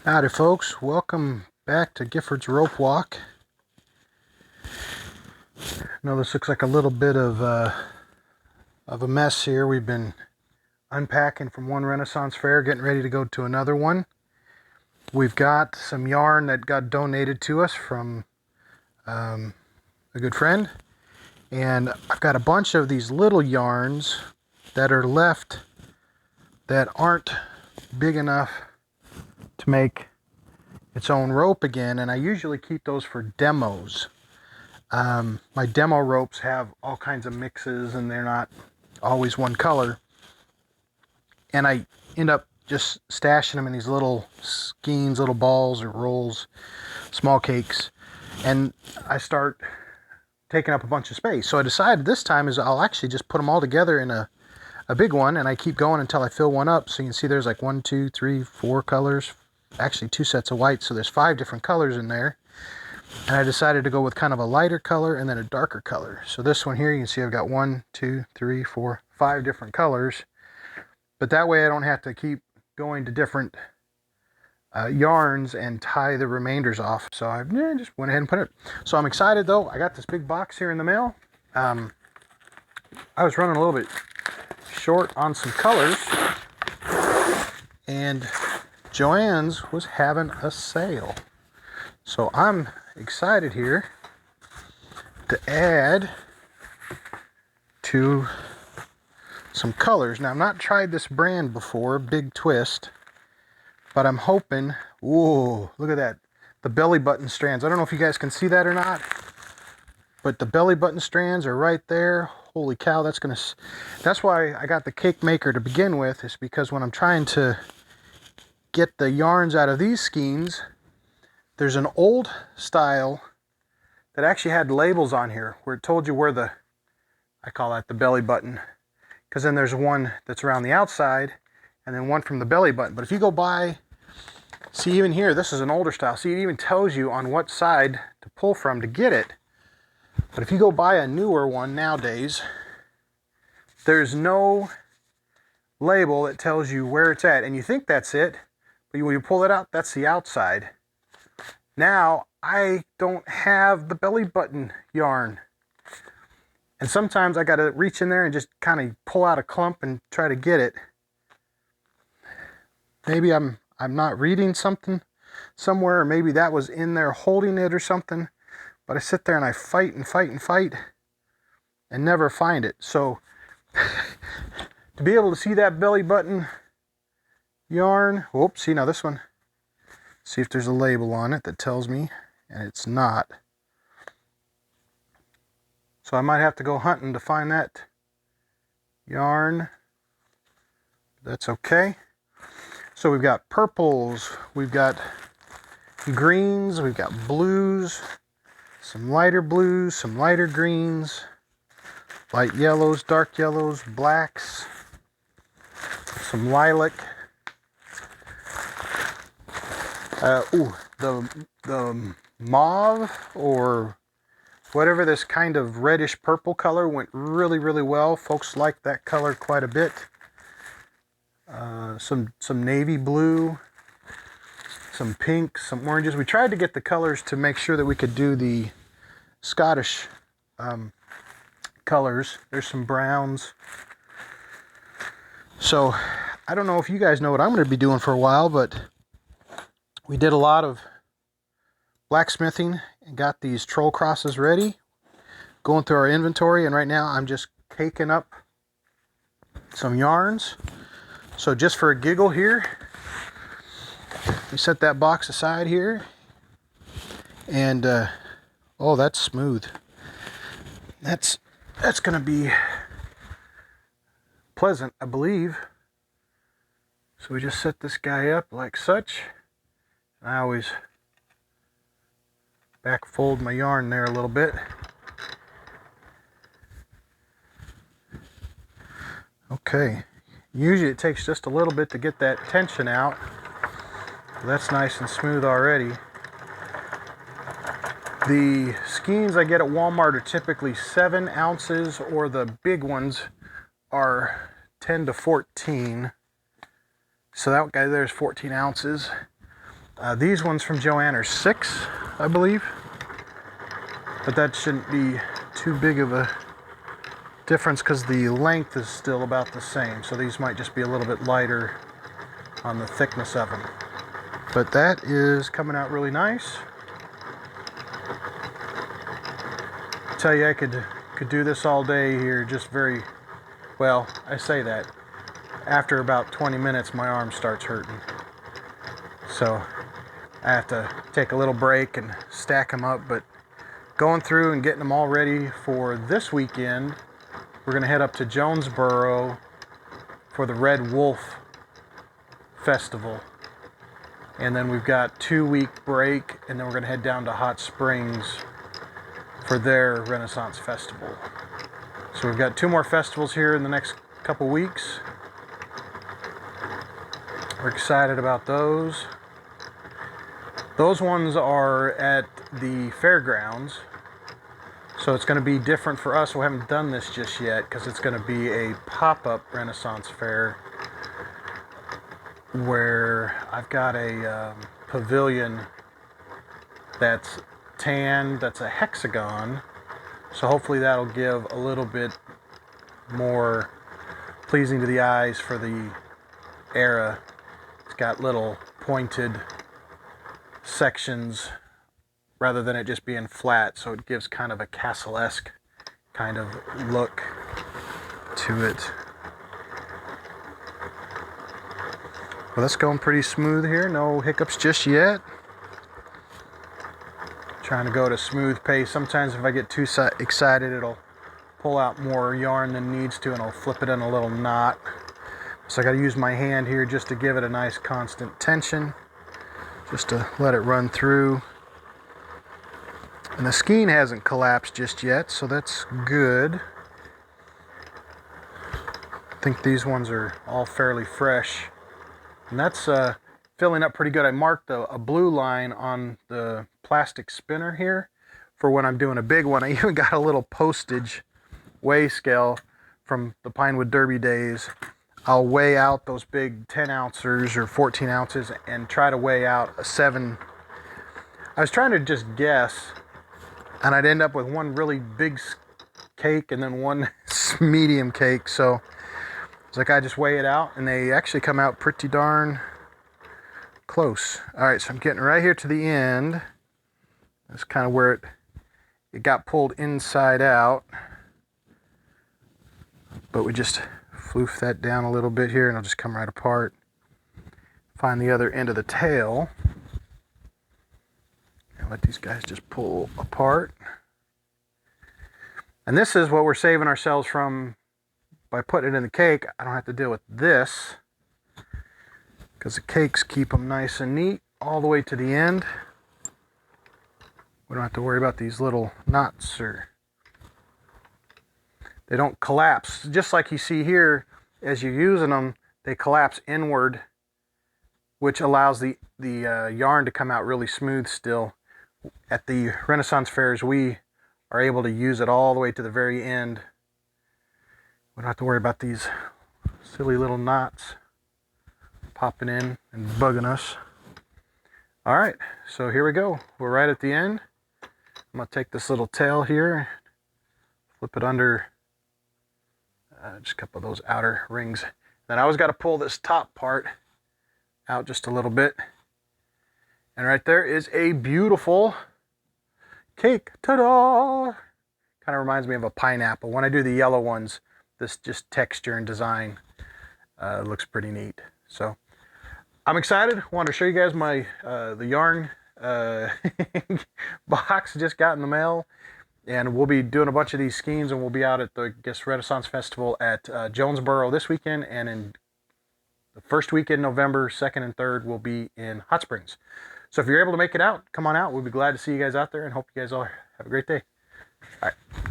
Howdy folks, welcome back to Gifford's Rope Walk. I know this looks like a little bit of a mess here. We've been unpacking from one Renaissance fair, getting ready to go to another one. We've got some yarn that got donated to us from a good friend. And I've got a bunch of these little yarns that are left that aren't big enough to make its own rope again, and I usually keep those for demos. My demo ropes have all kinds of mixes and they're not always one color, and I end up just stashing them in these little skeins, little balls or rolls, small cakes, and I start taking up a bunch of space. So I decided this time is I'll actually just put them all together in a big one, and I keep going until I fill one up. So you can see there's like 1, 2, 3, 4 colors, actually 2 sets of white, so there's 5 different colors in there. And I decided to go with kind of a lighter color and then a darker color. So this one here, you can see I've got 1, 2, 3, 4, 5 different colors, but that way I don't have to keep going to different yarns and tie the remainders off. So I just went ahead and put it. So I'm excited though. I got this big box here in the mail. I was running a little bit short on some colors, and Joann's was having a sale. So I'm excited here to add to some colors. Now, I've not tried this brand before, Big Twist, but I'm hoping, whoa, look at that, the belly button strands. I don't know if you guys can see that or not, but the belly button strands are right there. Holy cow, that's why I got the cake maker to begin with, is because when I'm trying to get the yarns out of these skeins, there's an old style that actually had labels on here where it told you where I call that the belly button, because then there's one that's around the outside and then one from the belly button. But if you go by, see, even here, this is an older style. See, it even tells you on what side to pull from to get it. But if you go buy a newer one nowadays, there's no label that tells you where it's at. And you think that's it, but when you pull it out, that's the outside. Now, I don't have the belly button yarn. And sometimes I got to reach in there and just kind of pull out a clump and try to get it. Maybe I'm not reading something somewhere, or maybe that was in there holding it or something. But I sit there and I fight and fight and fight and never find it. So to be able to see that belly button yarn, whoops, see now this one, see if there's a label on it that tells me, and it's not. So I might have to go hunting to find that yarn. That's okay. So we've got purples, we've got greens, we've got blues, some lighter blues, some lighter greens, light yellows, dark yellows, blacks, some lilac. The mauve or whatever, this kind of reddish purple color went really, really well. Folks like that color quite a bit. Some navy blue, some pink, some oranges. We tried to get the colors to make sure that we could do the Scottish colors. There's some browns. So I don't know if you guys know what I'm going to be doing for a while, but we did a lot of blacksmithing and got these troll crosses ready, going through our inventory, and right now I'm just caking up some yarns. So just for a giggle here, we set that box aside here, and oh, that's smooth. That's going to be pleasant, I believe. So we just set this guy up like such. I always back fold my yarn there a little bit. Okay, usually it takes just a little bit to get that tension out. That's nice and smooth already. The skeins I get at Walmart are typically 7 ounces, or the big ones are 10 to 14. So that guy there's 14 ounces. These ones from Joann are 6, I believe. But that shouldn't be too big of a difference because the length is still about the same. So these might just be a little bit lighter on the thickness of them. But that is coming out really nice. I tell you, I could do this all day here, just very well. I say that. After about 20 minutes, my arm starts hurting. So I have to take a little break and stack them up. But going through and getting them all ready for this weekend, we're going to head up to Jonesboro for the Red Wolf Festival. And then we've got 2-week break, and then we're going to head down to Hot Springs for their Renaissance Festival. So we've got 2 more festivals here in the next couple weeks. We're excited about those. Those ones are at the fairgrounds. So it's going to be different for us. We haven't done this just yet because it's going to be a pop-up Renaissance fair where I've got a pavilion that's tan, that's a hexagon. So hopefully that'll give a little bit more pleasing to the eyes for the era. It's got little pointed sections rather than it just being flat, so it gives kind of a castle-esque kind of look to it. Well, that's going pretty smooth here. No hiccups just yet. Trying to go at a smooth pace. Sometimes if I get too excited, it'll pull out more yarn than needs to, and I'll flip it in a little knot. So I got to use my hand here just to give it a nice constant tension, just to let it run through. And the skein hasn't collapsed just yet, so that's good. I think these ones are all fairly fresh. And that's filling up pretty good. I marked a blue line on the plastic spinner here for when I'm doing a big one. I even got a little postage weigh scale from the Pinewood Derby days. I'll weigh out those big 10 ounces or 14 ounces and try to weigh out a 7. I was trying to just guess, and I'd end up with one really big cake and then one medium cake. So it's like I just weigh it out, and they actually come out pretty darn close. All right, so I'm getting right here to the end. That's kind of where it got pulled inside out. But we just floof that down a little bit here, and it'll just come right apart. Find the other end of the tail. And let these guys just pull apart. And this is what we're saving ourselves from by putting it in the cake. I don't have to deal with this because the cakes keep them nice and neat all the way to the end. We don't have to worry about these little knots, or they don't collapse. Just like you see here, as you're using them, they collapse inward, which allows the yarn to come out really smooth still. At the Renaissance fairs, we are able to use it all the way to the very end. We don't have to worry about these silly little knots popping in and bugging us. All right, so here we go. We're right at the end. I'm going to take this little tail here, flip it under just a couple of those outer rings. Then I always got to pull this top part out just a little bit. And right there is a beautiful cake. Ta-da! Kind of reminds me of a pineapple. When I do the yellow ones, this just texture and design looks pretty neat. So I'm excited. Wanted to show you guys my the yarn box just got in the mail, and we'll be doing a bunch of these skeins, and we'll be out at the Renaissance Festival at Jonesboro this weekend, and in the first week in November, 2nd and 3rd, we'll be in Hot Springs. So if you're able to make it out, come on out. We'll be glad to see you guys out there, and hope you guys all have a great day. All right.